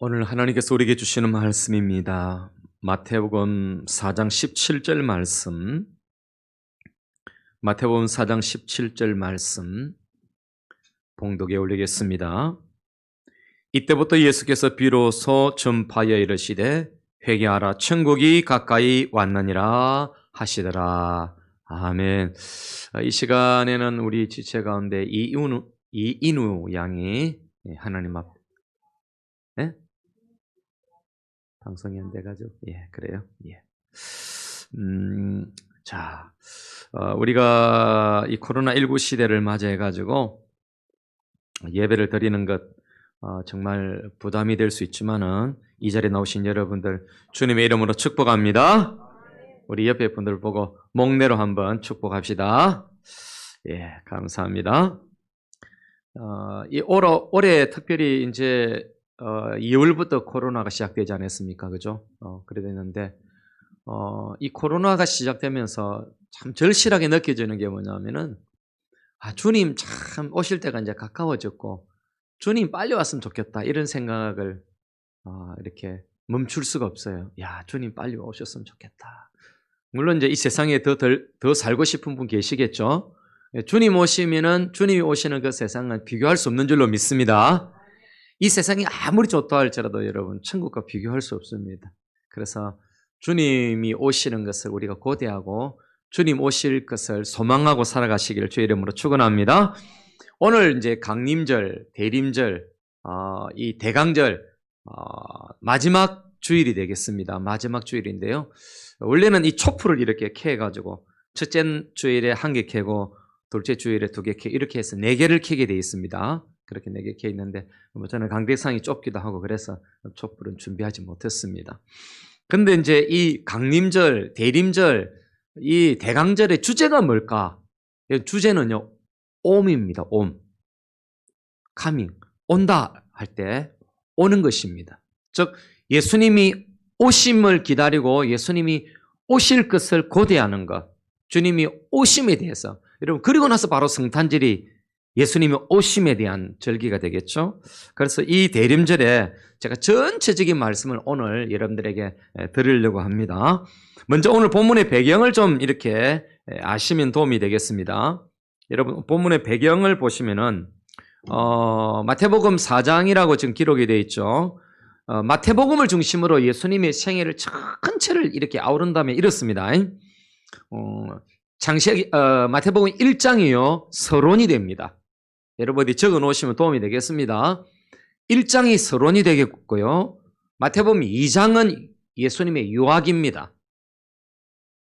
오늘 하나님께서 우리에게 주시는 말씀입니다. 마태복음 4장 17절 말씀, 마태복음 4장 17절 말씀 봉독에 올리겠습니다. 이때부터 예수께서 비로소 전파하여 이르시되 회개하라 천국이 가까이 왔느니라 하시더라. 아멘. 이 시간에는 우리 지체 가운데 이인우 양이 하나님 앞 방송이 안 돼가지고, 그래요. 자, 우리가 이 코로나19 시대를 맞이해가지고 예배를 드리는 것, 정말 부담이 될 수 있지만은 이 자리에 나오신 여러분들 주님의 이름으로 축복합니다. 우리 옆에 분들 보고 목례로 한번 축복합시다. 감사합니다. 올해 특별히 이제 2월부터 코로나가 시작되지 않았습니까? 그죠? 그래 됐는데, 이 코로나가 시작되면서 참 절실하게 느껴지는 게 뭐냐면은, 주님 참 오실 때가 이제 가까워졌고, 주님 빨리 왔으면 좋겠다. 이런 생각을, 이렇게 멈출 수가 없어요. 주님 빨리 오셨으면 좋겠다. 물론 이제 이 세상에 더 살고 싶은 분 계시겠죠? 주님 오시면은, 주님이 오시는 그 세상은 비교할 수 없는 줄로 믿습니다. 이 세상이 아무리 좋다 할지라도 여러분 천국과 비교할 수 없습니다. 그래서 주님이 오시는 것을 우리가 고대하고 주님 오실 것을 소망하고 살아가시기를 주의 이름으로 축원합니다. 오늘 이제 강림절, 대림절, 이 대강절 마지막 주일이 되겠습니다. 마지막 주일인데요. 원래는 이 촛불을 이렇게 캐가지고 첫째 주일에 1개 캐고 둘째 주일에 2개 캐 이렇게 해서 4개를 캐게 되어 있습니다. 그렇게 4개 캐 있는데 저는 강대상이 좁기도 하고 그래서 촛불은 준비하지 못했습니다. 근데 이제 이 강림절, 대림절, 이 대강절의 주제가 뭘까? 주제는요, 옴입니다. 옴. coming. 온다 할 때 오는 것입니다. 즉 예수님이 오심을 기다리고 예수님이 오실 것을 고대하는 것. 주님이 오심에 대해서 여러분 그리고 나서 바로 성탄절이 예수님의 오심에 대한 절기가 되겠죠. 그래서 이 대림절에 제가 전체적인 말씀을 오늘 여러분들에게 드리려고 합니다. 먼저 오늘 본문의 배경을 좀 이렇게 아시면 도움이 되겠습니다. 여러분 본문의 배경을 보시면은 마태복음 4장이라고 지금 기록이 되어 있죠. 마태복음을 중심으로 예수님의 생애를 전체를 이렇게 아우른다면 이렇습니다. 마태복음 1장이요 서론이 됩니다. 여러분이 적어 놓으시면 도움이 되겠습니다. 1장이 서론이 되겠고요. 마태복음 2장은 예수님의 유학입니다.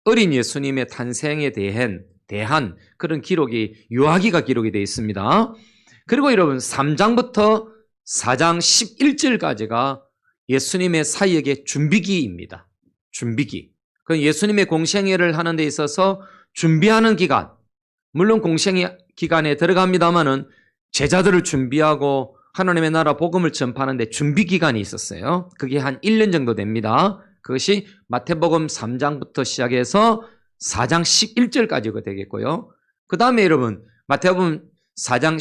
어린 예수님의 탄생에 대한 그런 기록이 유아기가 기록이 되어 있습니다. 그리고 여러분 3장부터 4장 11절까지가 예수님의 사역의 준비기입니다. 준비기. 그 예수님의 공생애를 하는 데 있어서 준비하는 기간, 물론 공생애 기간에 들어갑니다마는 제자들을 준비하고 하나님의 나라 복음을 전파하는 데 준비 기간이 있었어요. 그게 한 1년 정도 됩니다. 그것이 마태복음 3장부터 시작해서 4장 11절까지가 되겠고요. 그 다음에 여러분 마태복음 4장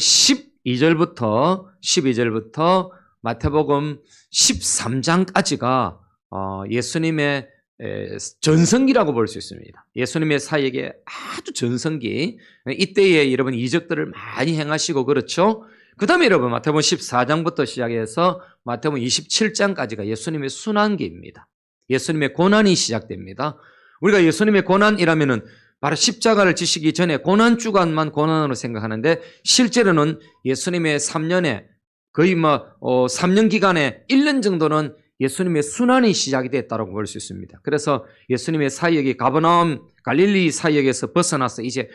12절부터 마태복음 13장까지가 예수님의 전성기라고 볼 수 있습니다. 예수님의 사역의 아주 전성기. 이때에 여러분 이적들을 많이 행하시고 그렇죠. 그 다음에 여러분 마태복음 14장부터 시작해서 마태복음 27장까지가 예수님의 순환기입니다. 예수님의 고난이 시작됩니다. 우리가 예수님의 고난이라면은 바로 십자가를 지시기 전에 고난 주간만 고난으로 생각하는데 실제로는 예수님의 3년에 거의 3년 기간에 1년 정도는 예수님의 순환이 시작이 됐다고 볼 수 있습니다. 그래서 예수님의 사역이 가버나움 갈릴리 사역에서 벗어나서 이제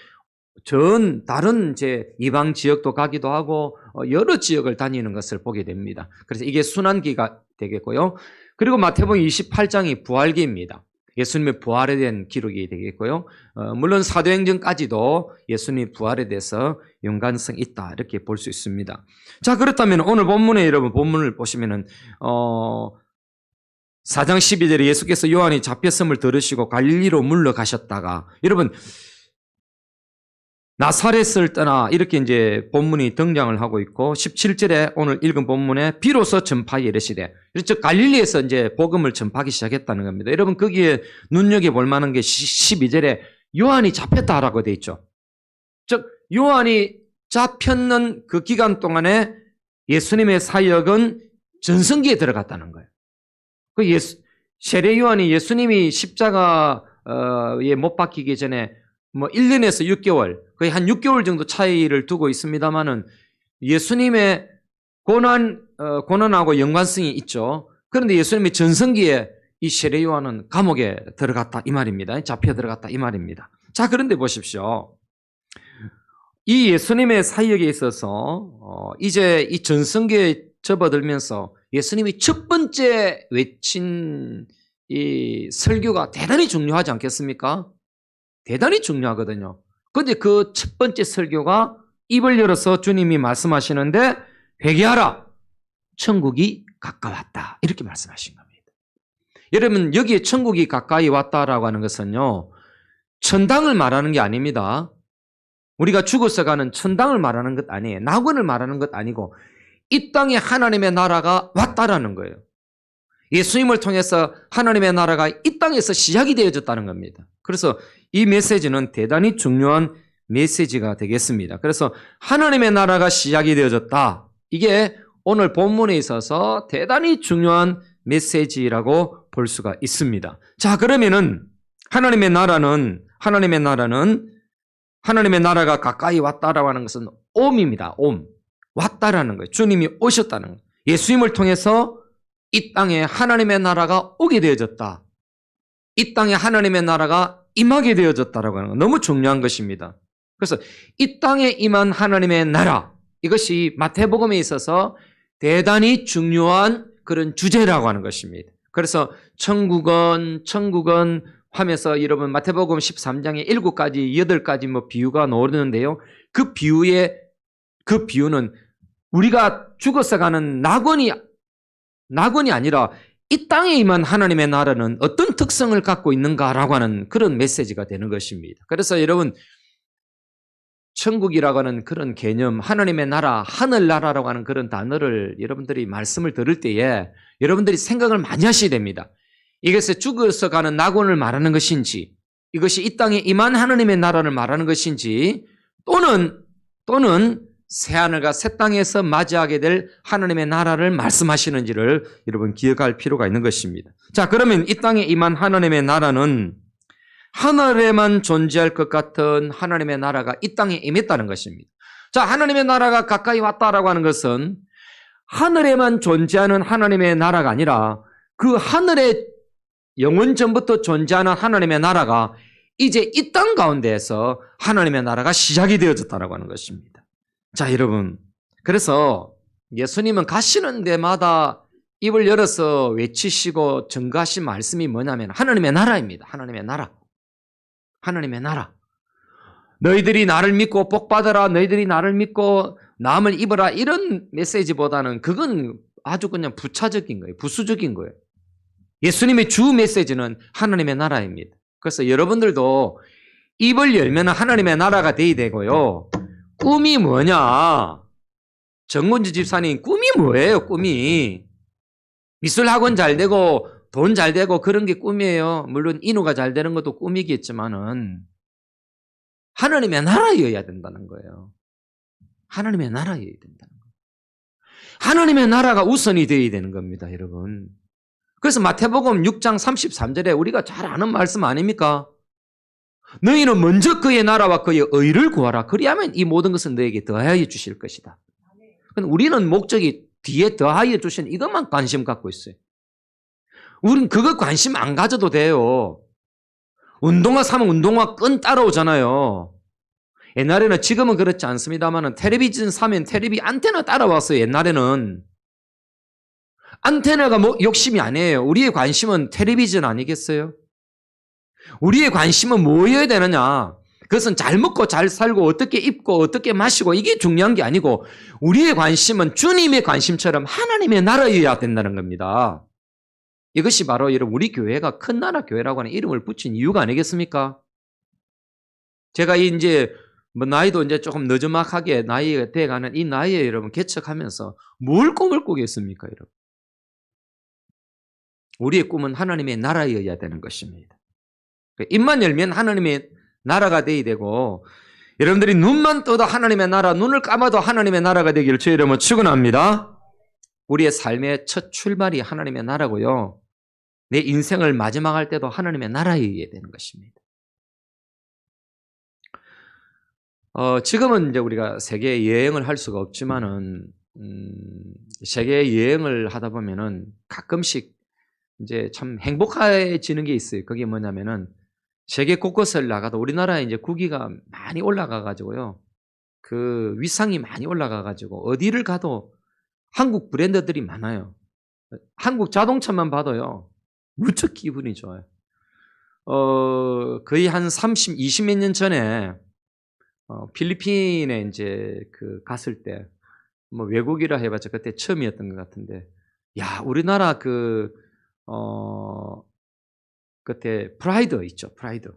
다른 이방 지역도 가기도 하고 여러 지역을 다니는 것을 보게 됩니다. 그래서 이게 순환기가 되겠고요. 그리고 마태복음 28장이 부활기입니다. 예수님의 부활에 대한 기록이 되겠고요. 물론 사도행전까지도 예수님의 부활에 대해서 연관성이 있다 이렇게 볼 수 있습니다. 자, 그렇다면 오늘 본문에 여러분 본문을 보시면은 4장 12절에 예수께서 요한이 잡혔음을 들으시고 갈릴리로 물러가셨다가 여러분 나사렛을 떠나 이렇게 이제 본문이 등장을 하고 있고 17절에 오늘 읽은 본문에 비로소 전파하기 이르시되 즉 갈릴리에서 이제 복음을 전파하기 시작했다는 겁니다. 여러분 거기에 눈여겨볼 만한 게 12절에 요한이 잡혔다라고 되어 있죠. 즉 요한이 잡혔는 그 기간 동안에 예수님의 사역은 전성기에 들어갔다는 거예요. 그 세례 요한이 예수님이 십자가에 못 박히기 전에 뭐 1년에서 6개월, 거의 한 6개월 정도 차이를 두고 있습니다만은 예수님의 고난하고 연관성이 있죠. 그런데 예수님의 전성기에 이 세례 요한은 감옥에 들어갔다 이 말입니다. 잡혀 들어갔다 이 말입니다. 자, 그런데 보십시오. 이 예수님의 사역에 있어서 이제 이 전성기에 접어들면서 예수님이 첫 번째 외친 이 설교가 대단히 중요하지 않겠습니까? 대단히 중요하거든요. 그런데 그 첫 번째 설교가 입을 열어서 주님이 말씀하시는데 회개하라, 천국이 가까웠다 이렇게 말씀하신 겁니다. 여러분 여기에 천국이 가까이 왔다라고 하는 것은요 천당을 말하는 게 아닙니다. 우리가 죽어서 가는 천당을 말하는 것 아니에요. 낙원을 말하는 것 아니고 이 땅에 하나님의 나라가 왔다라는 거예요. 예수님을 통해서 하나님의 나라가 이 땅에서 시작이 되어졌다는 겁니다. 그래서 이 메시지는 대단히 중요한 메시지가 되겠습니다. 그래서 하나님의 나라가 시작이 되어졌다. 이게 오늘 본문에 있어서 대단히 중요한 메시지라고 볼 수가 있습니다. 자, 그러면은 하나님의 나라가 가까이 왔다라고 하는 것은 옴입니다. 옴. 왔다라는 거예요. 주님이 오셨다는 거예요. 예수님을 통해서 이 땅에 하나님의 나라가 오게 되어졌다. 이 땅에 하나님의 나라가 임하게 되어졌다라고 하는 거 너무 중요한 것입니다. 그래서 이 땅에 임한 하나님의 나라, 이것이 마태복음에 있어서 대단히 중요한 그런 주제라고 하는 것입니다. 그래서 천국은 하면서 여러분 마태복음 13장에 7가지, 8가지 뭐 비유가 나오는데요. 그 비유는 우리가 죽어서 가는 낙원이 아니라 이 땅에 임한 하나님의 나라는 어떤 특성을 갖고 있는가라고 하는 그런 메시지가 되는 것입니다. 그래서 여러분 천국이라고 하는 그런 개념, 하나님의 나라, 하늘나라라고 하는 그런 단어를 여러분들이 말씀을 들을 때에 여러분들이 생각을 많이 하셔야 됩니다. 이것이 죽어서 가는 낙원을 말하는 것인지, 이것이 이 땅에 임한 하나님의 나라를 말하는 것인지, 또는 새하늘과 새 땅에서 맞이하게 될 하나님의 나라를 말씀하시는지를 여러분 기억할 필요가 있는 것입니다. 자, 그러면 이 땅에 임한 하나님의 나라는 하늘에만 존재할 것 같은 하나님의 나라가 이 땅에 임했다는 것입니다. 자, 하나님의 나라가 가까이 왔다라고 하는 것은 하늘에만 존재하는 하나님의 나라가 아니라 그 하늘에 영원 전부터 존재하는 하나님의 나라가 이제 이 땅 가운데에서 하나님의 나라가 시작이 되어졌다라고 하는 것입니다. 자, 여러분, 그래서 예수님은 가시는 데마다 입을 열어서 외치시고 증거하신 말씀이 뭐냐면 하나님의 나라입니다. 하나님의 나라. 하나님의 나라. 너희들이 나를 믿고 복받아라. 너희들이 나를 믿고 남을 입어라. 이런 메시지보다는 그건 아주 그냥 부차적인 거예요. 부수적인 거예요. 예수님의 주 메시지는 하나님의 나라입니다. 그래서 여러분들도 입을 열면 하나님의 나라가 돼야 되고요. 꿈이 뭐냐? 정문지 집사님 꿈이 뭐예요? 꿈이 미술학원 잘 되고 돈 잘 되고 그런 게 꿈이에요. 물론 인후가 잘 되는 것도 꿈이겠지만은 하나님의 나라여야 된다는 거예요. 하나님의 나라여야 된다는 거예요. 하나님의 나라가 우선이 되어야 되는 겁니다, 여러분. 그래서 마태복음 6장 33절에 우리가 잘 아는 말씀 아닙니까? 너희는 먼저 그의 나라와 그의 의를 구하라. 그리하면 이 모든 것은 너에게 더하여 주실 것이다. 근데 우리는 목적이 뒤에 더하여 주신 이것만 관심 갖고 있어요. 우린 그거 관심 안 가져도 돼요. 운동화 사면 운동화 끈 따라오잖아요. 옛날에는, 지금은 그렇지 않습니다만 텔레비전 사면 텔레비 안테나 따라왔어요. 옛날에는. 안테나가 뭐 욕심이 아니에요. 우리의 관심은 텔레비전 아니겠어요? 우리의 관심은 뭐여야 되느냐? 그것은 잘 먹고 잘 살고 어떻게 입고 어떻게 마시고 이게 중요한 게 아니고 우리의 관심은 주님의 관심처럼 하나님의 나라여야 된다는 겁니다. 이것이 바로 여러분 우리 교회가 큰 나라 교회라고 하는 이름을 붙인 이유가 아니겠습니까? 제가 이제 뭐 나이도 이제 조금 늦지막하게 나이가 돼가는 이 나이에 여러분 개척하면서 뭘 꿈을 꾸겠습니까, 여러분? 우리의 꿈은 하나님의 나라여야 되는 것입니다. 입만 열면 하나님의 나라가 되어야 되고, 여러분들이 눈만 떠도 하나님의 나라, 눈을 감아도 하나님의 나라가 되기를 주의 이름으로 축원합니다. 우리의 삶의 첫 출발이 하나님의 나라고요. 내 인생을 마지막할 때도 하나님의 나라여야 되는 것입니다. 지금은 이제 우리가 세계 여행을 할 수가 없지만은, 세계 여행을 하다 보면은 가끔씩 이제 참 행복해지는 게 있어요. 그게 뭐냐면은 세계 곳곳을 나가도 우리나라에 이제 국위가 많이 올라가 가지고요. 그 위상이 많이 올라가 가지고 어디를 가도 한국 브랜드들이 많아요. 한국 자동차만 봐도요. 무척 기분이 좋아요. 거의 한 20몇 년 전에 필리핀에 이제 갔을 때, 뭐 외국이라 해봤자 그때 처음이었던 것 같은데, 야, 우리나라 그때 프라이드 있죠, 프라이드.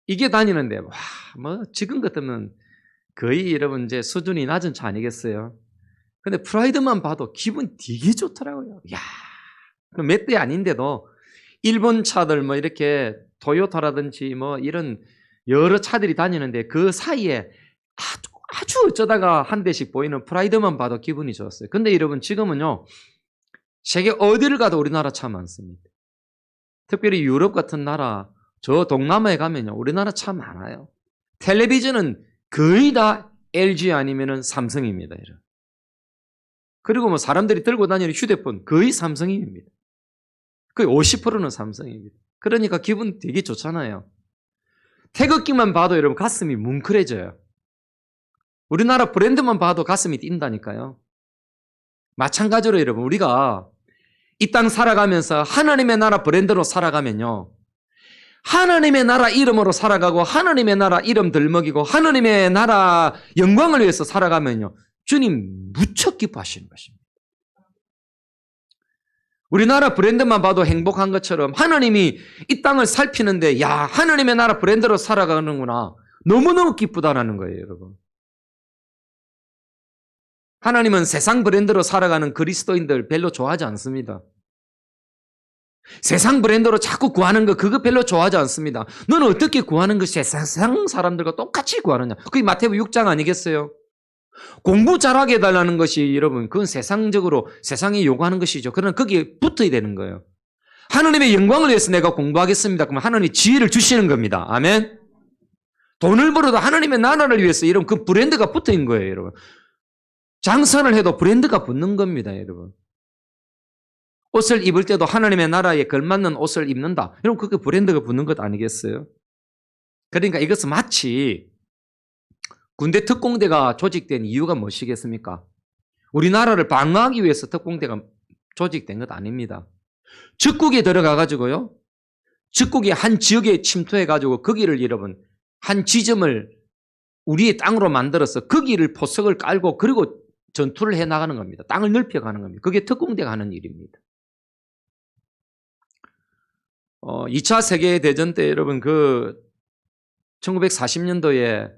이게 다니는데, 와, 뭐 지금 같으면 거의 여러분 이제 수준이 낮은 차 아니겠어요? 근데 프라이드만 봐도 기분 되게 좋더라고요. 야, 몇 대 아닌데도 일본 차들 뭐 이렇게 토요타라든지 뭐 이런 여러 차들이 다니는데 그 사이에 아주 어쩌다가 한 대씩 보이는 프라이드만 봐도 기분이 좋았어요. 근데 여러분 지금은요, 세계 어디를 가도 우리나라 차 많습니다. 특별히 유럽 같은 나라, 저 동남아에 가면요, 우리나라 차 많아요. 텔레비전은 거의 다 LG 아니면은 삼성입니다, 여러분. 그리고 뭐 사람들이 들고 다니는 휴대폰 거의 삼성입니다. 거의 50%는 삼성입니다. 그러니까 기분 되게 좋잖아요. 태극기만 봐도 여러분 가슴이 뭉클해져요. 우리나라 브랜드만 봐도 가슴이 뛴다니까요. 마찬가지로 여러분, 우리가 이 땅 살아가면서 하나님의 나라 브랜드로 살아가면요, 하나님의 나라 이름으로 살아가고 하나님의 나라 이름 들먹이고 하나님의 나라 영광을 위해서 살아가면요, 주님 무척 기뻐하시는 것입니다. 우리나라 브랜드만 봐도 행복한 것처럼 하나님이 이 땅을 살피는데, 야, 하나님의 나라 브랜드로 살아가는구나, 너무너무 기쁘다라는 거예요, 여러분. 하나님은 세상 브랜드로 살아가는 그리스도인들 별로 좋아하지 않습니다. 세상 브랜드로 자꾸 구하는 거, 그거 별로 좋아하지 않습니다. 너는 어떻게 구하는 것이 세상 사람들과 똑같이 구하느냐? 그게 마태복음 6장 아니겠어요? 공부 잘하게 해달라는 것이 여러분, 그건 세상적으로 세상이 요구하는 것이죠. 그러나 거기에 붙어야 되는 거예요. 하나님의 영광을 위해서 내가 공부하겠습니다. 그러면 하나님이 지혜를 주시는 겁니다. 아멘. 돈을 벌어도 하나님의 나라를 위해서 이런 그 브랜드가 붙어 있는 거예요, 여러분. 장사를 해도 브랜드가 붙는 겁니다, 여러분. 옷을 입을 때도 하나님의 나라에 걸맞는 옷을 입는다. 여러분, 그게 브랜드가 붙는 것 아니겠어요? 그러니까 이것은 마치 군대 특공대가 조직된 이유가 무엇이겠습니까? 우리나라를 방어하기 위해서 특공대가 조직된 것 아닙니다. 적국에 들어가 가지고요, 적국이 한 지역에 침투해 가지고 거기를 여러분 한 지점을 우리의 땅으로 만들어서 거기를 포석을 깔고 그리고 전투를 해 나가는 겁니다. 땅을 넓혀가는 겁니다. 그게 특공대가 하는 일입니다. 2차 세계대전 때 여러분 1940년도에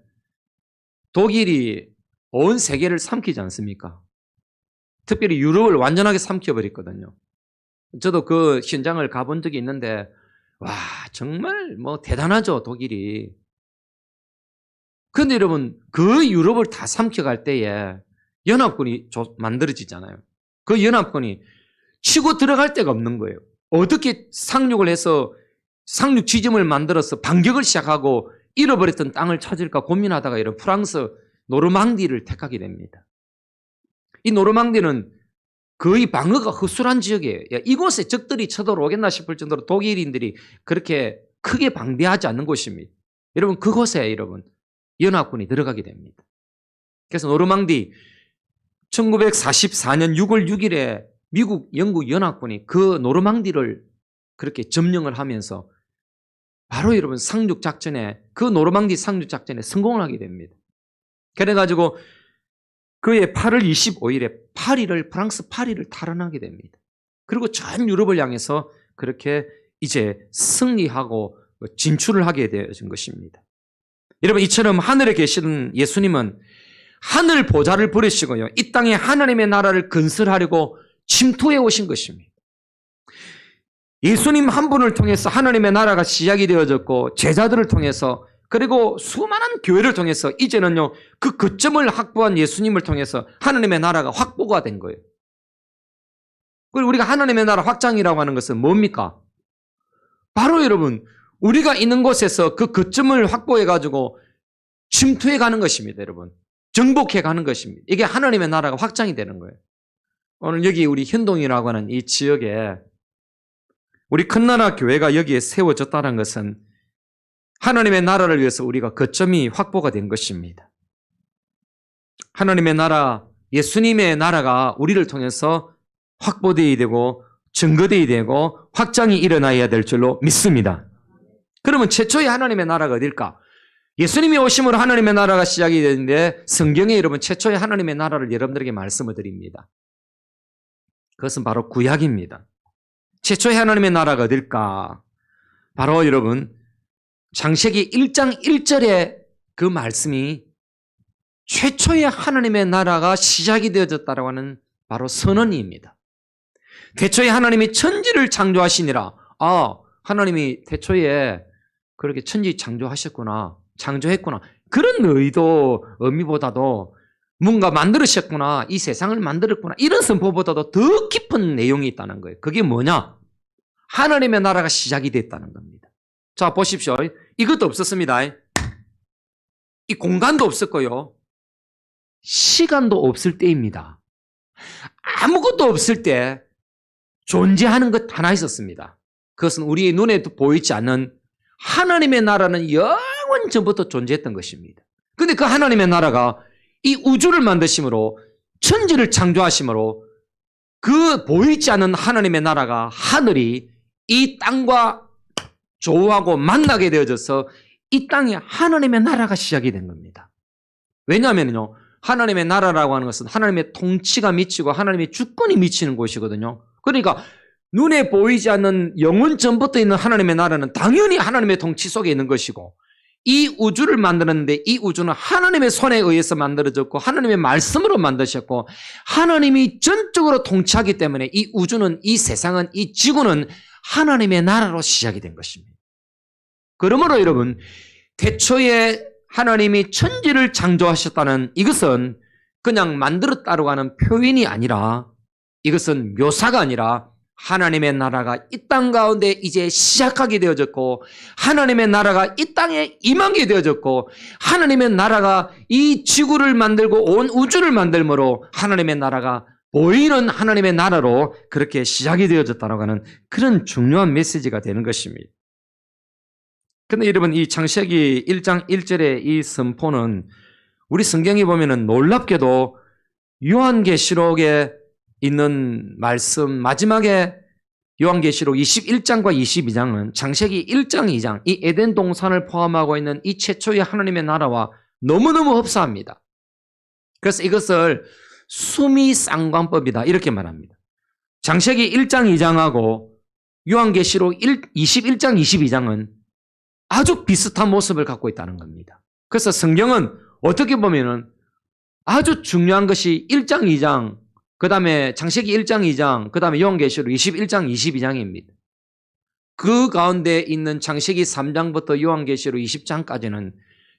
독일이 온 세계를 삼키지 않습니까? 특별히 유럽을 완전하게 삼켜버렸거든요. 저도 그 현장을 가본 적이 있는데, 와, 정말 뭐 대단하죠, 독일이. 그런데 여러분, 그 유럽을 다 삼켜갈 때에 연합군이 만들어지잖아요. 그 연합군이 치고 들어갈 데가 없는 거예요. 어떻게 상륙을 해서 상륙 지점을 만들어서 반격을 시작하고 잃어버렸던 땅을 찾을까 고민하다가 이런 프랑스 노르망디를 택하게 됩니다. 이 노르망디는 거의 방어가 허술한 지역이에요. 이곳에 적들이 쳐들어오겠나 싶을 정도로 독일인들이 그렇게 크게 방대하지 않는 곳입니다. 여러분, 그곳에 여러분 연합군이 들어가게 됩니다. 그래서 노르망디 1944년 6월 6일에 미국, 영국 연합군이 그 노르망디를 그렇게 점령을 하면서 바로 여러분 상륙작전에, 그 노르망디 상륙작전에 성공을 하게 됩니다. 그래가지고 그해 8월 25일에 프랑스 파리를 탈환하게 됩니다. 그리고 전 유럽을 향해서 그렇게 이제 승리하고 진출을 하게 되어진 것입니다. 여러분, 이처럼 하늘에 계시는 예수님은 하늘 보좌를 버리시고요, 이 땅에 하나님의 나라를 건설하려고 침투해 오신 것입니다. 예수님 한 분을 통해서 하나님의 나라가 시작이 되어졌고, 제자들을 통해서, 그리고 수많은 교회를 통해서 이제는요, 그 거점을 확보한 예수님을 통해서 하나님의 나라가 확보가 된 거예요. 그리고 우리가 하나님의 나라 확장이라고 하는 것은 뭡니까? 바로 여러분, 우리가 있는 곳에서 그 거점을 확보해가지고 침투해 가는 것입니다, 여러분. 정복해 가는 것입니다. 이게 하나님의 나라가 확장이 되는 거예요. 오늘 여기 우리 현동이라고 하는 이 지역에 우리 큰나라 교회가 여기에 세워졌다는 것은 하나님의 나라를 위해서 우리가 거점이 확보가 된 것입니다. 하나님의 나라, 예수님의 나라가 우리를 통해서 확보되어야 되고 증거되어야 되고 확장이 일어나야 될 줄로 믿습니다. 그러면 최초의 하나님의 나라가 어딜까? 예수님이 오심으로 하나님의 나라가 시작이 되는데, 성경에 여러분 최초의 하나님의 나라를 여러분들에게 말씀을 드립니다. 그것은 바로 구약입니다. 최초의 하나님의 나라가 어딜까? 바로 여러분 창세기 1장 1절에 그 말씀이 최초의 하나님의 나라가 시작이 되어졌다고 하는 바로 선언입니다. 태초에 하나님이 천지를 창조하시니라. 하나님이 태초에 그렇게 천지 창조하셨구나, 창조했구나, 그런 의미보다도 뭔가 만들으셨구나, 이 세상을 만들었구나, 이런 선포보다도 더 깊은 내용이 있다는 거예요. 그게 뭐냐? 하나님의 나라가 시작이 됐다는 겁니다. 자, 보십시오. 이것도 없었습니다. 이 공간도 없었고요, 시간도 없을 때입니다. 아무것도 없을 때 존재하는 것 하나 있었습니다. 그것은 우리의 눈에 보이지 않는 하나님의 나라는 영원 전부터 존재했던 것입니다. 그런데 그 하나님의 나라가 이 우주를 만드심으로, 천지를 창조하심으로, 그 보이지 않는 하나님의 나라가, 하늘이 이 땅과 조우하고 만나게 되어져서 이 땅에 하나님의 나라가 시작이 된 겁니다. 왜냐하면요, 하나님의 나라라고 하는 것은 하나님의 통치가 미치고 하나님의 주권이 미치는 곳이거든요. 그러니까 눈에 보이지 않는 영원 전부터 있는 하나님의 나라는 당연히 하나님의 통치 속에 있는 것이고, 이 우주를 만드는데 이 우주는 하나님의 손에 의해서 만들어졌고 하나님의 말씀으로 만드셨고 하나님이 전적으로 통치하기 때문에 이 우주는, 이 세상은, 이 지구는 하나님의 나라로 시작이 된 것입니다. 그러므로 여러분, 태초에 하나님이 천지를 창조하셨다는 이것은 그냥 만들었다고 하는 표현이 아니라, 이것은 묘사가 아니라 하나님의 나라가 이 땅 가운데 이제 시작하게 되어졌고, 하나님의 나라가 이 땅에 임하게 되어졌고, 하나님의 나라가 이 지구를 만들고 온 우주를 만들므로 하나님의 나라가 보이는 하나님의 나라로 그렇게 시작이 되어졌다고 하는 그런 중요한 메시지가 되는 것입니다. 그런데 여러분, 이 창세기 1장 1절의 이 선포는 우리 성경에 보면은 놀랍게도 요한계시록에 있는 말씀 마지막에 요한계시록 21장과 22장은 창세기 1장 2장 이 에덴 동산을 포함하고 있는 이 최초의 하나님의 나라와 너무너무 흡사합니다. 그래서 이것을 수미상관법이다 이렇게 말합니다. 창세기 1장 2장하고 요한계시록 21장 22장은 아주 비슷한 모습을 갖고 있다는 겁니다. 그래서 성경은 어떻게 보면은 아주 중요한 것이 1장 2장, 그 다음에 창세기 1장 2장, 그 다음에 요한계시록 21장 22장입니다. 그 가운데 있는 창세기 3장부터 요한계시록 20장까지는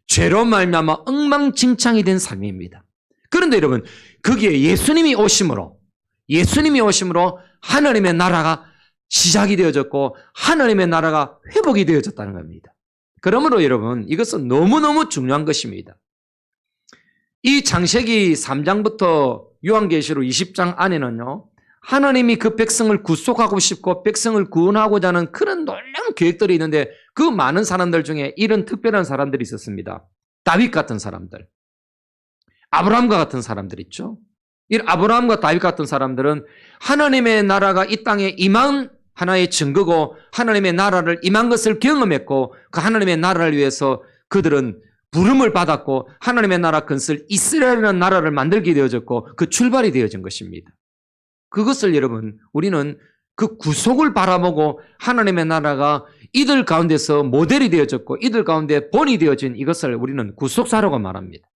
죄로 말미암아 엉망진창이 된 삶입니다. 그런데 여러분, 거기에 예수님이 오심으로 하나님의 나라가 시작이 되어졌고 하나님의 나라가 회복이 되어졌다는 겁니다. 그러므로 여러분, 이것은 너무너무 중요한 것입니다. 이 창세기 3장부터 요한계시록 20장 안에는요, 하나님이 그 백성을 구속하고 싶고 백성을 구원하고자 하는 그런 놀라운 계획들이 있는데, 그 많은 사람들 중에 이런 특별한 사람들이 있었습니다. 다윗 같은 사람들, 아브라함과 같은 사람들 있죠. 이 아브라함과 다윗 같은 사람들은 하나님의 나라가 이 땅에 임한 하나의 증거고, 하나님의 나라를 임한 것을 경험했고, 그 하나님의 나라를 위해서 그들은 부름을 받았고 하나님의 나라 건설, 이스라엘이라는 나라를 만들게 되어졌고 그 출발이 되어진 것입니다. 그것을 여러분, 우리는 그 구속을 바라보고 하나님의 나라가 이들 가운데서 모델이 되어졌고 이들 가운데 본이 되어진 이것을 우리는 구속사라고 말합니다.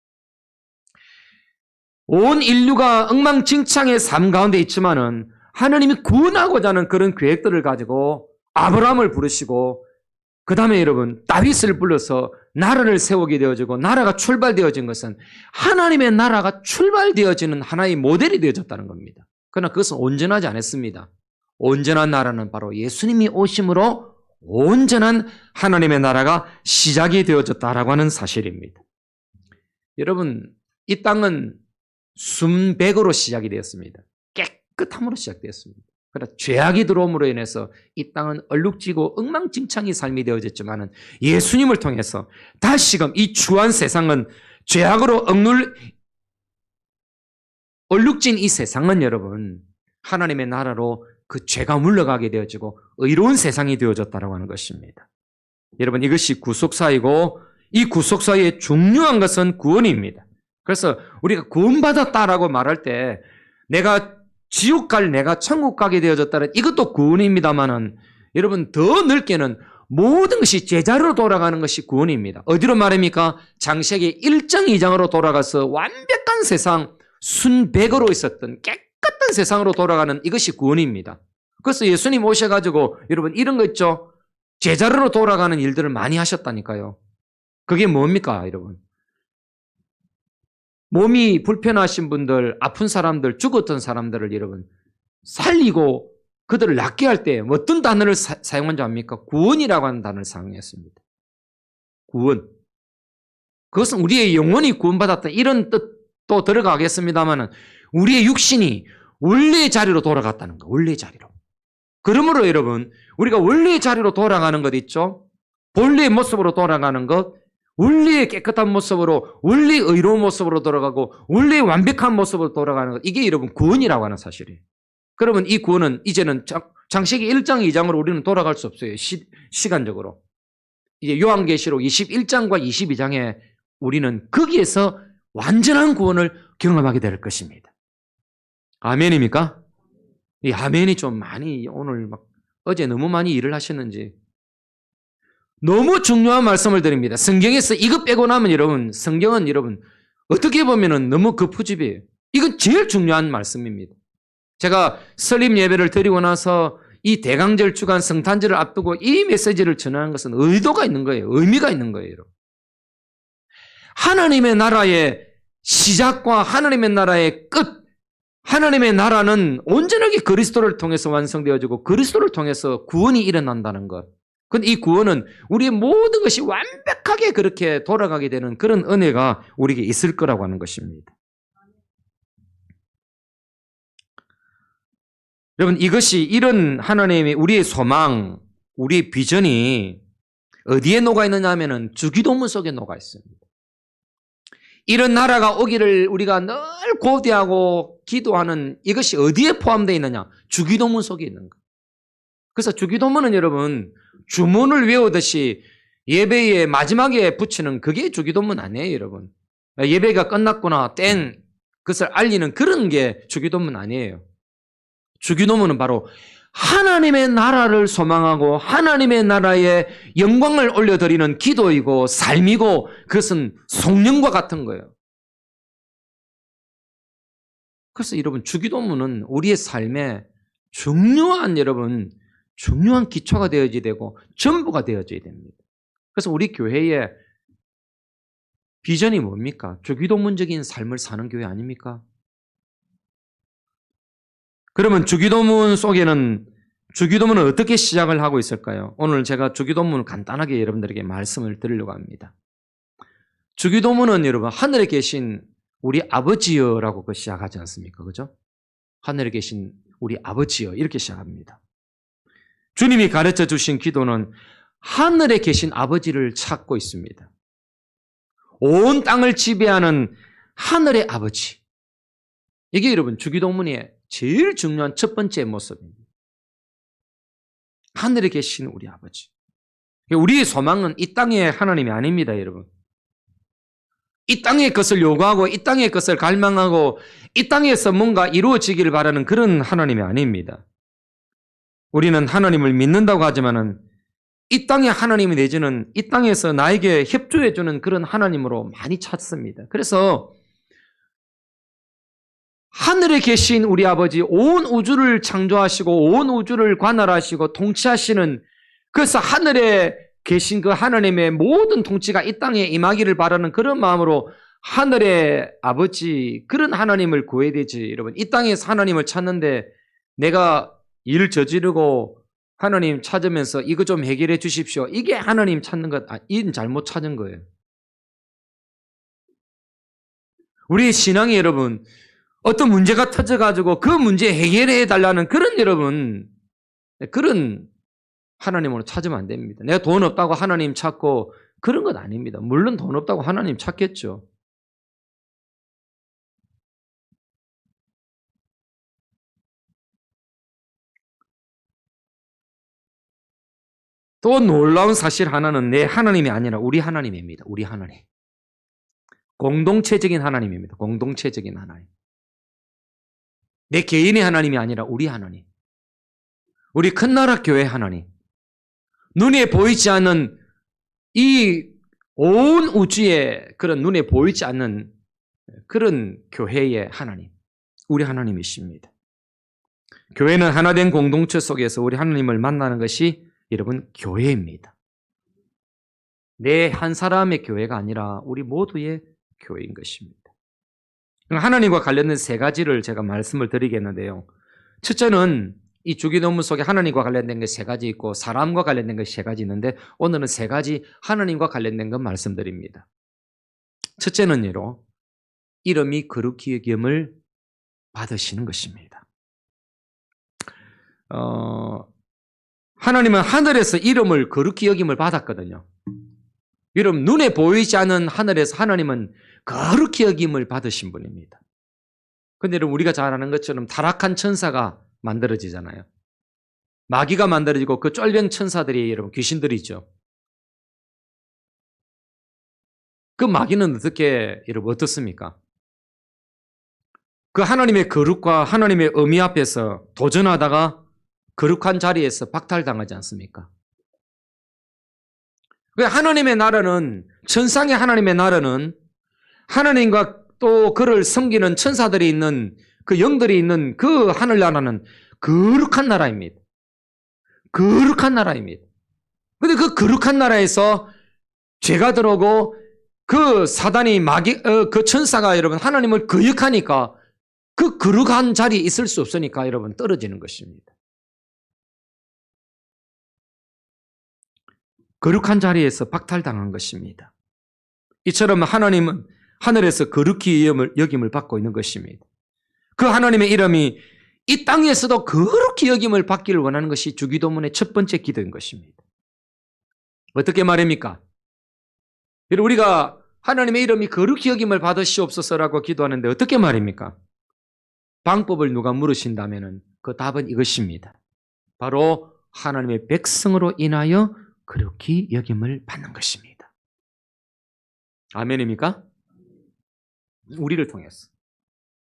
온 인류가 엉망진창의 삶 가운데 있지만은 하나님이 구원하고자 하는 그런 계획들을 가지고 아브라함을 부르시고 그 다음에 여러분 다윗을 불러서 나라를 세우게 되어지고 나라가 출발되어진 것은 하나님의 나라가 출발되어지는 하나의 모델이 되어졌다는 겁니다. 그러나 그것은 온전하지 않았습니다. 온전한 나라는 바로 예수님이 오심으로 온전한 하나님의 나라가 시작이 되어졌다라고 하는 사실입니다. 여러분 이 땅은 순백으로 시작이 되었습니다. 깨끗함으로 시작되었습니다. 그러나 죄악이 들어옴으로 인해서 이 땅은 얼룩지고 엉망진창의 삶이 되어졌지만 예수님을 통해서 다시금 이 추한 세상은 죄악으로 얼룩진 이 세상은 여러분 하나님의 나라로 그 죄가 물러가게 되어지고 의로운 세상이 되어졌다고 하는 것입니다. 여러분 이것이 구속사이고 이 구속사의 중요한 것은 구원입니다. 그래서 우리가 구원받았다라고 말할 때 내가 지옥 갈 내가 천국 가게 되어졌다는 이것도 구원입니다만은 여러분 더 넓게는 모든 것이 제자리로 돌아가는 것이 구원입니다. 어디로 말합니까? 창세기 1장 2장으로 돌아가서 완벽한 세상 순백으로 있었던 깨끗한 세상으로 돌아가는 이것이 구원입니다. 그래서 예수님 오셔가지고 여러분 이런 거 있죠? 제자리로 돌아가는 일들을 많이 하셨다니까요. 그게 뭡니까 여러분? 몸이 불편하신 분들, 아픈 사람들, 죽었던 사람들을 여러분 살리고 그들을 낫게 할 때 어떤 단어를 사용한지 압니까? 구원이라고 하는 단어를 사용했습니다. 구원. 그것은 우리의 영혼이 구원받았다 이런 뜻도 들어가겠습니다만 우리의 육신이 원래의 자리로 돌아갔다는 거, 원래의 자리로. 그러므로 여러분 우리가 원래의 자리로 돌아가는 것 있죠? 본래의 모습으로 돌아가는 것, 원래의 깨끗한 모습으로, 원래의 의로운 모습으로 돌아가고 원래의 완벽한 모습으로 돌아가는 것, 이게 여러분 구원이라고 하는 사실이에요. 그러면 이 구원은 이제는 창세기 1장 2장으로 우리는 돌아갈 수 없어요. 시간적으로. 이제 요한계시록 21장과 22장에 우리는 거기에서 완전한 구원을 경험하게 될 것입니다. 아멘입니까? 이 아멘이 좀 많이 오늘 어제 너무 많이 일을 하셨는지 너무 중요한 말씀을 드립니다. 성경에서 이것 빼고 나면 여러분 성경은 여러분 어떻게 보면 너무 거푸집이에요. 이건 제일 중요한 말씀입니다. 제가 설립 예배를 드리고 나서 이 대강절 주간 성탄절을 앞두고 이 메시지를 전하는 것은 의도가 있는 거예요. 의미가 있는 거예요. 여러분. 하나님의 나라의 시작과 하나님의 나라의 끝, 하나님의 나라는 온전하게 그리스도를 통해서 완성되어지고 그리스도를 통해서 구원이 일어난다는 것. 근데 이 구원은 우리의 모든 것이 완벽하게 그렇게 돌아가게 되는 그런 은혜가 우리에게 있을 거라고 하는 것입니다. 여러분 이것이 이런 하나님의 우리의 소망, 우리의 비전이 어디에 녹아 있느냐 하면은 주기도문 속에 녹아 있습니다. 이런 나라가 오기를 우리가 늘 고대하고 기도하는 이것이 어디에 포함되어 있느냐? 주기도문 속에 있는 거예요. 그래서 주기도문은 여러분 주문을 외우듯이 예배의 마지막에 붙이는 그게 주기도문 아니에요, 여러분. 예배가 끝났구나, 땡, 그것을 알리는 그런 게 주기도문 아니에요. 주기도문은 바로 하나님의 나라를 소망하고 하나님의 나라에 영광을 올려드리는 기도이고 삶이고 그것은 성령과 같은 거예요. 그래서 여러분 주기도문은 우리의 삶에 중요한 중요한 기초가 되어져야 되고 전부가 되어져야 됩니다. 그래서 우리 교회의 비전이 뭡니까? 주기도문적인 삶을 사는 교회 아닙니까? 그러면 주기도문 속에는 주기도문은 어떻게 시작을 하고 있을까요? 오늘 제가 주기도문을 간단하게 여러분들에게 말씀을 드리려고 합니다. 주기도문은 여러분 하늘에 계신 우리 아버지여라고 시작하지 않습니까? 그죠? 하늘에 계신 우리 아버지여 이렇게 시작합니다. 주님이 가르쳐 주신 기도는 하늘에 계신 아버지를 찾고 있습니다. 온 땅을 지배하는 하늘의 아버지. 이게 여러분 주기도문의 제일 중요한 첫 번째 모습입니다. 하늘에 계신 우리 아버지. 우리의 소망은 이 땅의 하나님이 아닙니다, 여러분. 이 땅의 것을 요구하고 이 땅의 것을 갈망하고 이 땅에서 뭔가 이루어지기를 바라는 그런 하나님이 아닙니다. 우리는 하나님을 믿는다고 하지만은 이 땅의 하나님이 내지는 이 땅에서 나에게 협조해 주는 그런 하나님으로 많이 찾습니다. 그래서 하늘에 계신 우리 아버지, 온 우주를 창조하시고 온 우주를 관할하시고 통치하시는, 그래서 하늘에 계신 그 하나님의 모든 통치가 이 땅에 임하기를 바라는 그런 마음으로 하늘의 아버지, 그런 하나님을 구해야 되지. 여러분, 이 땅에서 하나님을 찾는데 내가 일 저지르고 하나님 찾으면서 이거 좀 해결해 주십시오, 이게 하나님 찾는 것, 이건 잘못 찾은 거예요. 우리의 신앙이 여러분, 어떤 문제가 터져가지고 그 문제 해결해 달라는 그런 여러분, 그런 하나님으로 찾으면 안 됩니다. 내가 돈 없다고 하나님 찾고 그런 건 아닙니다. 물론 돈 없다고 하나님 찾겠죠. 또 놀라운 사실 하나는 내 하나님이 아니라 우리 하나님입니다. 우리 하나님. 공동체적인 하나님입니다. 공동체적인 하나님. 내 개인의 하나님이 아니라 우리 하나님. 우리 큰 나라 교회 하나님. 눈에 보이지 않는 이 온 우주에 그런 눈에 보이지 않는 그런 교회의 하나님. 우리 하나님이십니다. 교회는 하나된 공동체 속에서 우리 하나님을 만나는 것이 여러분 교회입니다. 내 한 사람의 교회가 아니라 우리 모두의 교회인 것입니다. 하나님과 관련된 세 가지를 제가 말씀을 드리겠는데요. 첫째는 이 주기도문 속에 하나님과 관련된 게 세 가지 있고 사람과 관련된 게 세 가지 있는데 오늘은 세 가지 하나님과 관련된 것 말씀드립니다. 첫째는요, 이름이 거룩히 여김을 받으시는 것입니다. 하나님은 하늘에서 이름을 거룩히 여김을 받았거든요. 여러분, 눈에 보이지 않는 하늘에서 하나님은 거룩히 여김을 받으신 분입니다. 그런데 여러분, 우리가 잘 아는 것처럼 타락한 천사가 만들어지잖아요. 마귀가 만들어지고 그 쫄병 천사들이 여러분 귀신들이죠. 그 마귀는 어떻게 여러분 어떻습니까? 그 하나님의 거룩과 하나님의 의미 앞에서 도전하다가 거룩한 자리에서 박탈당하지 않습니까? 하나님의 나라는, 천상의 하나님의 나라는 하나님과 또 그를 섬기는 천사들이 있는 그 영들이 있는 그 하늘나라는 거룩한 나라입니다. 거룩한 나라입니다. 그런데 그 거룩한 나라에서 죄가 들어오고 그 사단이 그 천사가 여러분 하나님을 거역하니까 그 거룩한 자리에 있을 수 없으니까 여러분 떨어지는 것입니다. 거룩한 자리에서 박탈당한 것입니다. 이처럼 하나님은 하늘에서 거룩히 여김을 받고 있는 것입니다. 그 하나님의 이름이 이 땅에서도 거룩히 여김을 받기를 원하는 것이 주기도문의 첫 번째 기도인 것입니다. 어떻게 말입니까? 우리가 하나님의 이름이 거룩히 여김을 받으시옵소서라고 기도하는데 어떻게 말입니까? 방법을 누가 물으신다면 그 답은 이것입니다. 바로 하나님의 백성으로 인하여 거룩히 여김을 받는 것입니다. 아멘입니까? 우리를 통해서.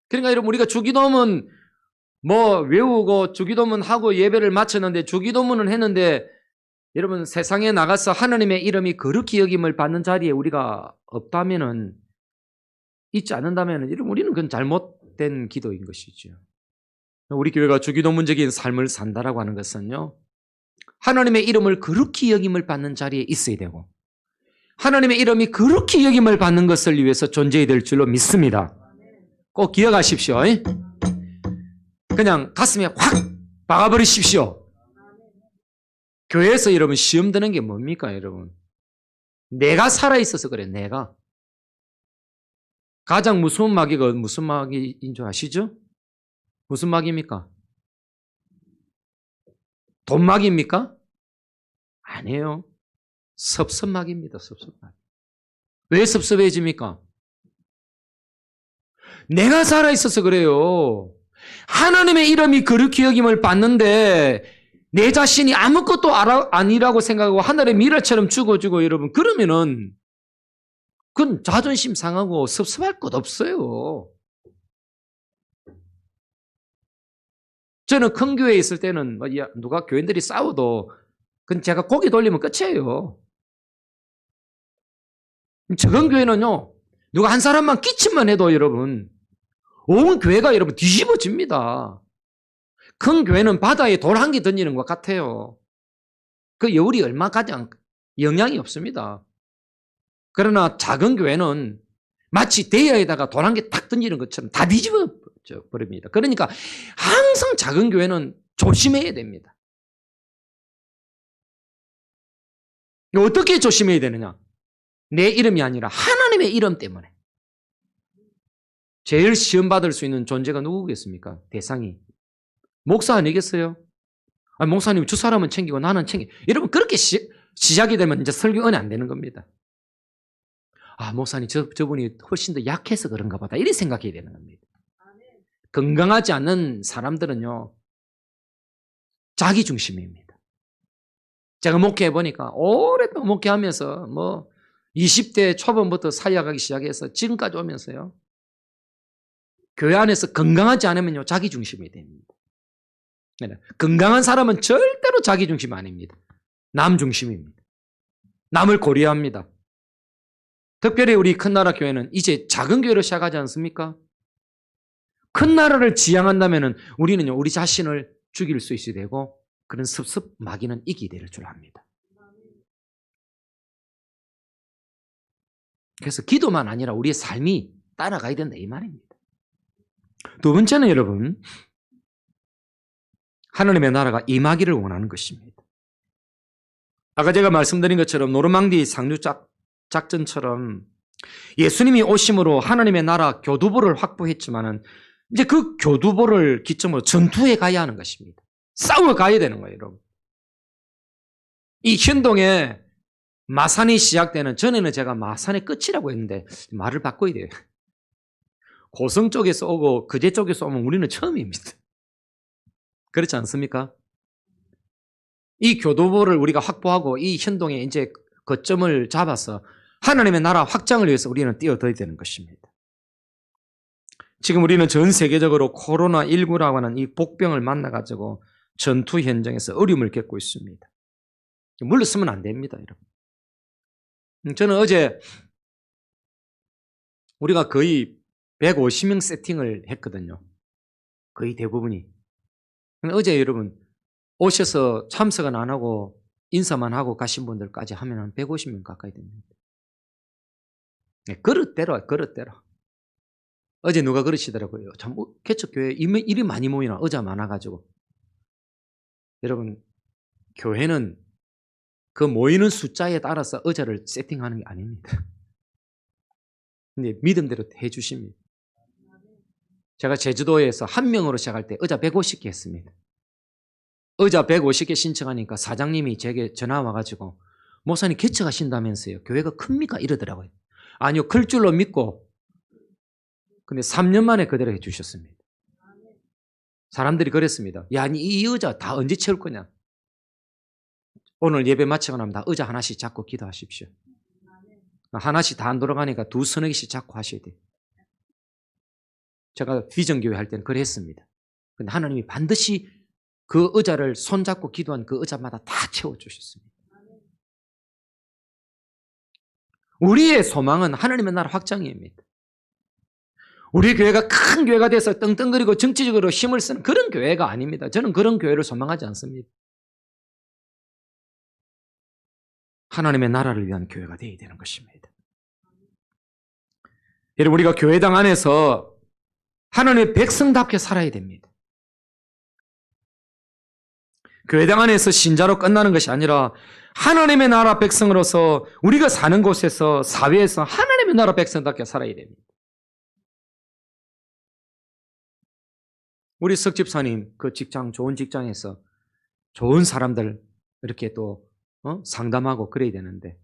그러니까 여러분, 우리가 주기도문 외우고 주기도문 하고 예배를 마쳤는데, 주기도문은 했는데 여러분 세상에 나가서 하나님의 이름이 거룩히 여김을 받는 자리에 우리가 없다면은, 있지 않는다면은 여러분 우리는 그건 잘못된 기도인 것이죠. 우리 교회가 주기도문적인 삶을 산다라고 하는 것은요, 하나님의 이름을 거룩히 여김을 받는 자리에 있어야 되고 하나님의 이름이 거룩히 여김을 받는 것을 위해서 존재해야 될 줄로 믿습니다. 꼭 기억하십시오. 그냥 가슴에 확 박아버리십시오. 교회에서 여러분 시험 드는 게 뭡니까 여러분? 내가 살아있어서 그래. 내가. 가장 무서운 마귀가 무슨 마귀인 줄 아시죠? 무슨 마귀입니까? 돈 마귀입니까? 아니에요. 섭섭마귀입니다. 섭섭마귀. 왜 섭섭해집니까? 내가 살아있어서 그래요. 하나님의 이름이 거룩히 여김을 받는데 내 자신이 아무것도 아니라고 생각하고 하늘의 미라처럼 죽어주고 여러분, 그러면은 그건 자존심 상하고 섭섭할 것 없어요. 저는 큰 교회에 있을 때는 누가 교인들이 싸워도 그건 제가 고개 돌리면 끝이에요. 적은 교회는요, 누가 한 사람만 끼치만 해도 여러분, 온 교회가 여러분 뒤집어집니다. 큰 교회는 바다에 돌 한 개 던지는 것 같아요. 그 여울이 얼마 가장 영향이 없습니다. 그러나 작은 교회는 마치 대야에다가 돌 한 개 탁 던지는 것처럼 다 뒤집어 버립니다. 그러니까 항상 작은 교회는 조심해야 됩니다. 어떻게 조심해야 되느냐? 내 이름이 아니라 하나님의 이름 때문에. 제일 시험받을 수 있는 존재가 누구겠습니까? 대상이. 목사 아니겠어요? 아니, 목사님 저 사람은 챙기고 나는 여러분 그렇게 시작이 되면 이제 설교 은혜 안 되는 겁니다. 아, 목사님 저분이 훨씬 더 약해서 그런가 보다 이렇게 생각해야 되는 겁니다. 건강하지 않는 사람들은요, 자기 중심입니다. 제가 목회해 보니까 오랫동안 목회하면서 20대 초반부터 사역하기 시작해서 지금까지 오면서요, 교회 안에서 건강하지 않으면요, 자기 중심이 됩니다. 건강한 사람은 절대로 자기 중심 아닙니다. 남 중심입니다. 남을 고려합니다. 특별히 우리 큰 나라 교회는 이제 작은 교회로 시작하지 않습니까? 큰 나라를 지향한다면 우리는요, 우리 자신을 죽일 수 있어야 되고, 그런 습습 마귀는 이기게 될 줄 압니다. 그래서 기도만 아니라 우리의 삶이 따라가야 된다 이 말입니다. 두 번째는 여러분, 하나님의 나라가 임하기를 원하는 것입니다. 아까 제가 말씀드린 것처럼 노르망디 상륙 작전처럼 예수님이 오심으로 하나님의 나라 교두보를 확보했지만은 이제 그 교두보를 기점으로 전투에 가야 하는 것입니다. 싸워 가야 되는 거예요, 여러분. 이 현동에 마산이 시작되는, 전에는 제가 마산의 끝이라고 했는데 말을 바꿔야 돼요. 고성 쪽에서 오고 거제 쪽에서 오면 우리는 처음입니다. 그렇지 않습니까? 이 교두보를 우리가 확보하고 이 현동에 이제 거점을 잡아서 하나님의 나라 확장을 위해서 우리는 뛰어들어야 되는 것입니다. 지금 우리는 전 세계적으로 코로나19라고 하는 이 복병을 만나가지고 전투 현장에서 어려움을 겪고 있습니다. 물러서면 안 됩니다, 여러분. 저는 어제 우리가 거의 150명 세팅을 했거든요. 거의 대부분이. 어제 여러분 오셔서 참석은 안 하고 인사만 하고 가신 분들까지 하면 한 150명 가까이 됩니다. 그릇대로. 어제 누가 그러시더라고요. 참, 개척교회 일이 많이 모이나, 의자 많아가지고. 여러분, 교회는 그 모이는 숫자에 따라서 의자를 세팅하는 게 아닙니다. 근데 믿음대로 해주십니다. 제가 제주도에서 한 명으로 시작할 때 의자 150개 했습니다. 의자 150개 신청하니까 사장님이 제게 전화 와가지고, 목사님 개척하신다면서요. 교회가 큽니까? 이러더라고요. 아니요, 클 줄로 믿고. 근데 3년 만에 그대로 해주셨습니다. 사람들이 그랬습니다. 야, 이 의자 다 언제 채울 거냐? 오늘 예배 마치고 나면 다 의자 하나씩 잡고 기도하십시오. 하나씩 다 안 돌아가니까 두 서너 개씩 잡고 하셔야 돼요. 제가 비전교회 할 때는 그랬습니다. 근데 하나님이 반드시 그 의자를 손잡고 기도한 그 의자마다 다 채워주셨습니다. 우리의 소망은 하나님의 나라 확장입니다. 우리 교회가 큰 교회가 돼서 떵떵거리고 정치적으로 힘을 쓰는 그런 교회가 아닙니다. 저는 그런 교회를 소망하지 않습니다. 하나님의 나라를 위한 교회가 되어야 되는 것입니다. 여러분, 우리가 교회당 안에서 하나님의 백성답게 살아야 됩니다. 교회당 안에서 신자로 끝나는 것이 아니라 하나님의 나라 백성으로서 우리가 사는 곳에서 사회에서 하나님의 나라 백성답게 살아야 됩니다. 우리 석 집사님 그 직장, 좋은 직장에서 좋은 사람들 이렇게 또 상담하고 그래야 되는데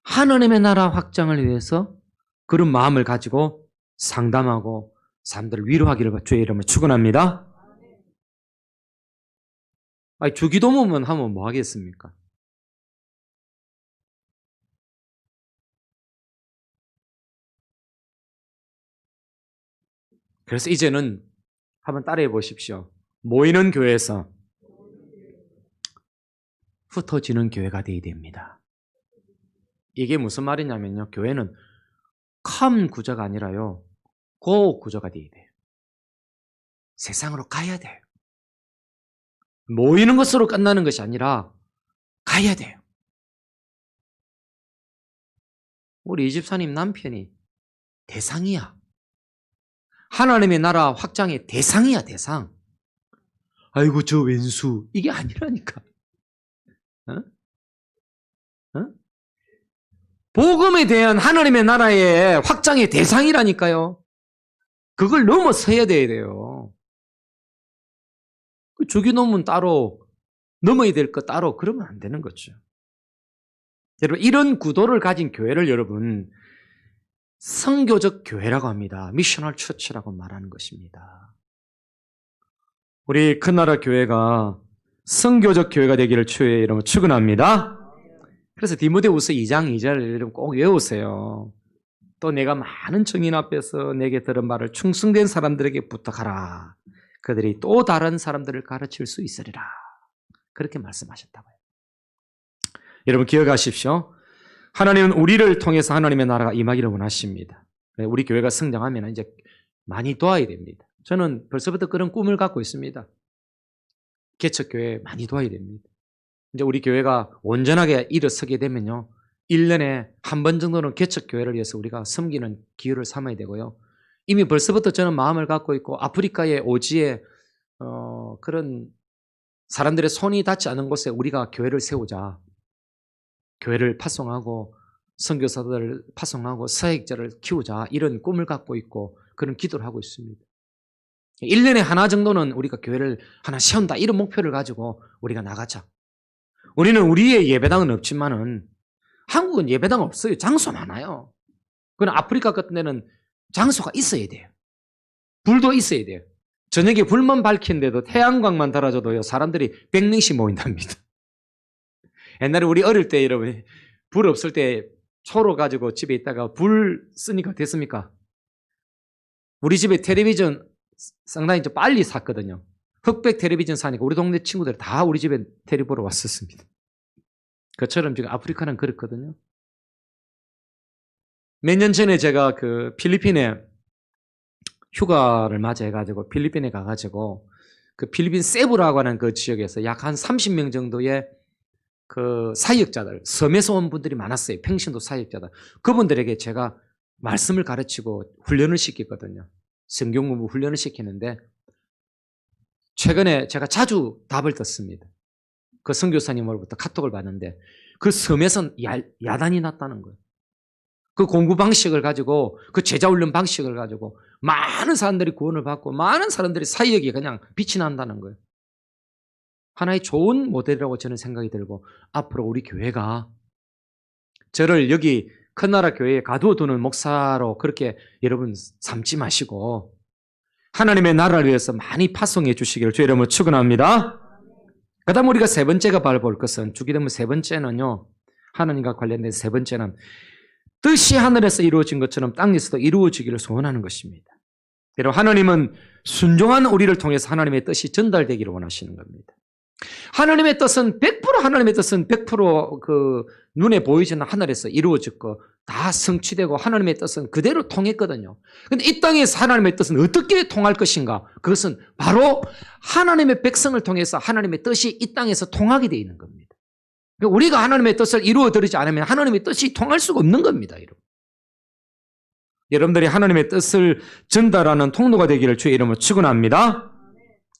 하나님의 나라 확장을 위해서 그런 마음을 가지고 상담하고 사람들을 위로하기를 주의 이름으로 축원합니다. 아니, 주기도문만 하면 뭐 하겠습니까? 그래서 이제는 한번 따라해 보십시오. 모이는 교회에서 흩어지는 교회가 되어야 됩니다. 이게 무슨 말이냐면요. 교회는 컴 구조가 아니라요. 고 구조가 되어야 돼요. 세상으로 가야 돼요. 모이는 것으로 끝나는 것이 아니라 가야 돼요. 우리 이 집사님 남편이 대상이야. 하나님의 나라 확장의 대상이야, 대상. 아이고, 저 왼수. 이게 아니라니까. 어? 어? 복음에 대한 하나님의 나라의 확장의 대상이라니까요. 그걸 넘어서야 돼요. 주기도문 따로, 넘어야 될 거 따로, 그러면 안 되는 거죠. 여러분, 이런 구도를 가진 교회를 여러분, 선교적 교회라고 합니다. 미셔널 처치라고 말하는 것입니다. 우리 큰나라 교회가 선교적 교회가 되기를 주의 이름으로 축원합니다. 그래서 디모데후서 2장 2절을 꼭 외우세요. 또 내가 많은 증인 앞에서 내게 들은 말을 충성된 사람들에게 부탁하라. 그들이 또 다른 사람들을 가르칠 수 있으리라. 그렇게 말씀하셨다고요. 여러분 기억하십시오. 하나님은 우리를 통해서 하나님의 나라가 임하기를 원하십니다. 우리 교회가 성장하면 이제 많이 도와야 됩니다. 저는 벌써부터 그런 꿈을 갖고 있습니다. 개척교회 많이 도와야 됩니다. 이제 우리 교회가 온전하게 일어서게 되면요. 1년에 한 번 정도는 개척교회를 위해서 우리가 섬기는 기회를 삼아야 되고요. 이미 벌써부터 저는 마음을 갖고 있고 아프리카의 오지에 그런 사람들의 손이 닿지 않은 곳에 우리가 교회를 세우자. 교회를 파송하고 선교사들을 파송하고 서ек자를 키우자. 이런 꿈을 갖고 있고 그런 기도를 하고 있습니다. 1년에 하나 정도는 우리가 교회를 하나 세운다. 이런 목표를 가지고 우리가 나가자. 우리는 우리의 예배당은 없지만은 한국은 예배당 없어요. 장소 많아요. 그러나 아프리카 같은 데는 장소가 있어야 돼요. 불도 있어야 돼요. 저녁에 불만 밝힌데도 태양광만 달아줘도요. 사람들이 100명씩 모인답니다. 옛날에 우리 어릴 때 여러분 불 없을 때 초로 가지고 집에 있다가 불 쓰니까 됐습니까? 우리 집에 텔레비전 상당히 좀 빨리 샀거든요. 흑백 텔레비전 사니까 우리 동네 친구들 다 우리 집에 텔레비 보러 왔었습니다. 그처럼 지금 아프리카는 그렇거든요. 몇 년 전에 제가 그 필리핀에 휴가를 맞이해가지고 필리핀에 가가지고 그 필리핀 세부라고 하는 그 지역에서 약 한 30명 정도의 그 사역자들, 섬에서 온 분들이 많았어요. 평신도 사역자들. 그분들에게 제가 말씀을 가르치고 훈련을 시켰거든요. 성경 공부 훈련을 시키는데 최근에 제가 자주 답을 듣습니다. 그 선교사님으로부터 카톡을 받는데 그 섬에선 야단이 났다는 거예요. 그 공부 방식을 가지고 그 제자 훈련 방식을 가지고 많은 사람들이 구원을 받고 많은 사람들이 사역이 그냥 빛이 난다는 거예요. 하나의 좋은 모델이라고 저는 생각이 들고 앞으로 우리 교회가 저를 여기 큰나라 교회에 가두어두는 목사로 그렇게 여러분 삼지 마시고 하나님의 나라를 위해서 많이 파송해 주시기를 주의 이름으로 축원합니다. 그 다음 우리가 세 번째가 바라볼 것은 주기도문 세 번째는요. 하나님과 관련된 세 번째는 뜻이 하늘에서 이루어진 것처럼 땅에서도 이루어지기를 소원하는 것입니다. 여러분 하나님은 순종한 우리를 통해서 하나님의 뜻이 전달되기를 원하시는 겁니다. 하나님의 뜻은 100% 눈에 보이지는 하늘에서 이루어졌고 다 성취되고 하나님의 뜻은 그대로 통했거든요. 그런데 이 땅에서 하나님의 뜻은 어떻게 통할 것인가? 그것은 바로 하나님의 백성을 통해서 하나님의 뜻이 이 땅에서 통하게 되어 있는 겁니다. 우리가 하나님의 뜻을 이루어드리지 않으면 하나님의 뜻이 통할 수가 없는 겁니다. 여러분들이 하나님의 뜻을 전달하는 통로가 되기를 주의 이름으로 축원합니다.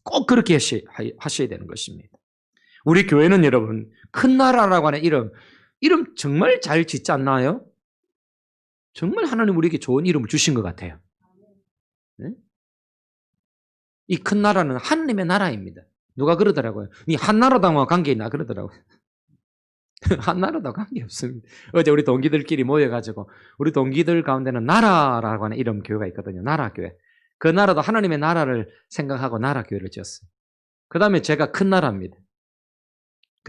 꼭 그렇게 하셔야 되는 것입니다. 우리 교회는 여러분 큰 나라라고 하는 이름 정말 잘 짓지 않나요? 정말 하나님 우리에게 좋은 이름을 주신 것 같아요. 네? 이 큰 나라는 하나님의 나라입니다. 누가 그러더라고요. 이 한나라당과 관계 있나 그러더라고요. 한나라당 관계 없습니다. 어제 우리 동기들끼리 모여가지고 우리 동기들 가운데는 나라라고 하는 이름 교회가 있거든요. 나라교회. 그 나라도 하나님의 나라를 생각하고 나라교회를 지었어요. 그 다음에 제가 큰 나라입니다.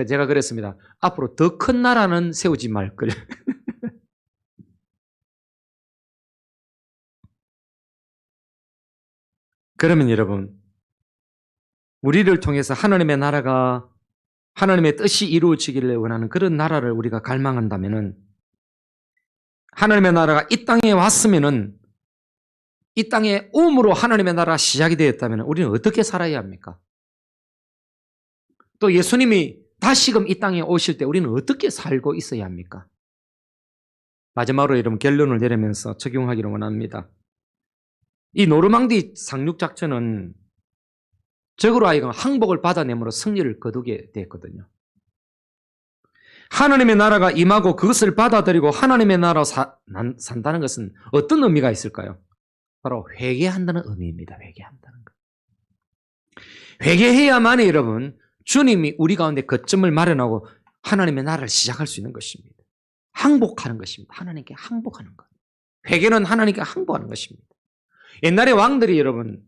제가 그랬습니다. 앞으로 더 큰 나라는 세우지 말 걸. 그러면 여러분 우리를 통해서 하나님의 나라가 하나님의 뜻이 이루어지기를 원하는 그런 나라를 우리가 갈망한다면은 하나님의 나라가 이 땅에 왔으면은 이 땅에 오므로 하나님의 나라가 시작이 되었다면 우리는 어떻게 살아야 합니까? 또 예수님이 다시금 이 땅에 오실 때 우리는 어떻게 살고 있어야 합니까? 마지막으로 여러분 결론을 내리면서 적용하기를 원합니다. 이 노르망디 상륙작전은 적으로 하여금 항복을 받아내므로 승리를 거두게 됐거든요. 하나님의 나라가 임하고 그것을 받아들이고 하나님의 나라로 산다는 것은 어떤 의미가 있을까요? 바로 회개한다는 의미입니다. 회개한다는 것. 회개해야만이 여러분 주님이 우리 가운데 거점을 마련하고 하나님의 나라를 시작할 수 있는 것입니다. 항복하는 것입니다. 하나님께 항복하는 것. 회개는 하나님께 항복하는 것입니다. 옛날에 왕들이 여러분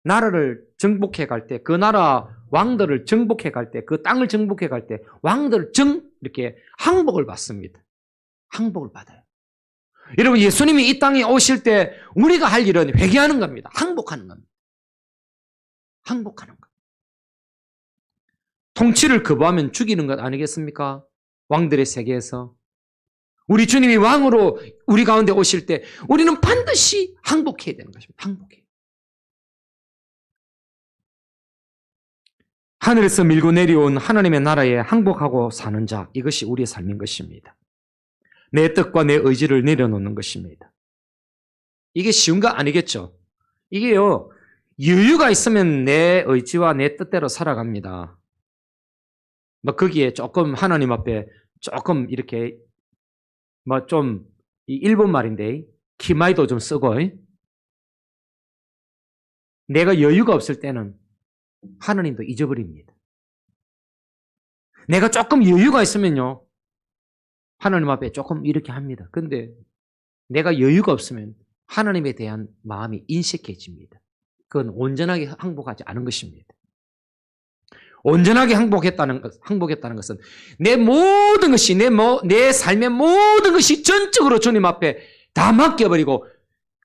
나라를 정복해 갈 때 그 나라 왕들을 정복해 갈 때 그 땅을 정복해 갈 때 왕들을 이렇게 항복을 받습니다. 항복을 받아요. 여러분 예수님이 이 땅에 오실 때 우리가 할 일은 회개하는 겁니다. 항복하는 겁니다. 항복하는 것. 통치를 거부하면 죽이는 것 아니겠습니까? 왕들의 세계에서. 우리 주님이 왕으로 우리 가운데 오실 때 우리는 반드시 항복해야 되는 것입니다. 항복해야. 하늘에서 밀고 내려온 하나님의 나라에 항복하고 사는 자, 이것이 우리의 삶인 것입니다. 내 뜻과 내 의지를 내려놓는 것입니다. 이게 쉬운 거 아니겠죠? 이게요, 여유가 있으면 내 의지와 내 뜻대로 살아갑니다. 거기에 조금 하나님 앞에 조금 이렇게 좀 일본 말인데 키마이도 좀 쓰고 내가 여유가 없을 때는 하나님도 잊어버립니다. 내가 조금 여유가 있으면요 하나님 앞에 조금 이렇게 합니다. 근데 내가 여유가 없으면 하나님에 대한 마음이 인색해집니다. 그건 온전하게 항복하지 않은 것입니다. 온전하게 항복했다는 것은 내 모든 것이 내 삶의 모든 것이 전적으로 주님 앞에 다 맡겨버리고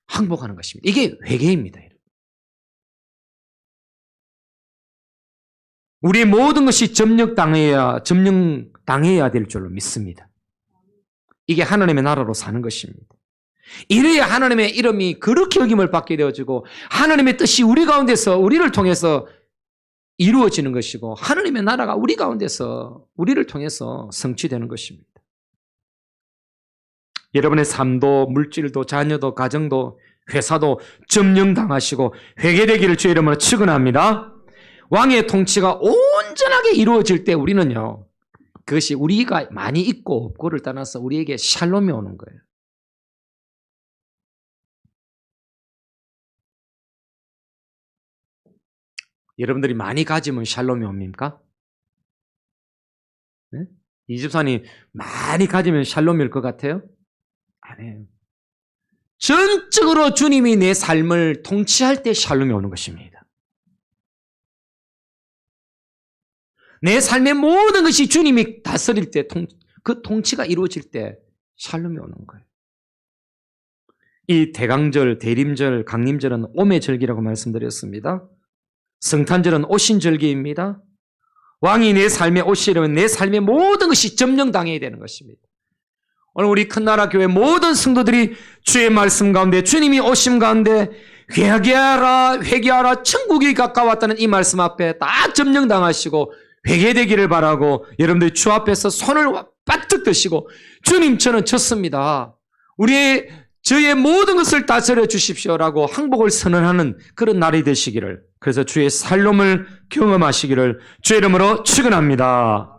항복하는 것입니다. 이게 회개입니다. 우리의 모든 것이 점령당해야 될 줄로 믿습니다. 이게 하나님의 나라로 사는 것입니다. 이래야 하나님의 이름이 그렇게 여김을 받게 되어지고 하나님의 뜻이 우리 가운데서 우리를 통해서 이루어지는 것이고 하나님의 나라가 우리 가운데서 우리를 통해서 성취되는 것입니다. 여러분의 삶도 물질도 자녀도 가정도 회사도 점령당하시고 회개되기를 주의 이름으로 축원합니다. 왕의 통치가 온전하게 이루어질 때 우리는요 그것이 우리가 많이 있고 없고를 떠나서 우리에게 샬롬이 오는 거예요. 여러분들이 많이 가지면 샬롬이 옵니까? 네? 이 집사님 많이 가지면 샬롬일 것 같아요? 아니에요. 전적으로 주님이 내 삶을 통치할 때 샬롬이 오는 것입니다. 내 삶의 모든 것이 주님이 다스릴 때 그 통치가 이루어질 때 샬롬이 오는 거예요. 이 대강절, 대림절, 강림절은 오매 절기라고 말씀드렸습니다. 성탄절은 오신절기입니다. 왕이 내 삶에 오시려면 내 삶의 모든 것이 점령당해야 되는 것입니다. 오늘 우리 큰나라 교회 모든 성도들이 주의 말씀 가운데 주님이 오심 가운데 회개하라 회개하라 천국이 가까웠다는 이 말씀 앞에 다 점령당하시고 회개되기를 바라고 여러분들이 주 앞에서 손을 바짝 드시고 주님 저는 졌습니다. 저의 모든 것을 다스려 주십시오라고 항복을 선언하는 그런 날이 되시기를 그래서 주의 살롬을 경험하시기를 주의 이름으로 축원합니다.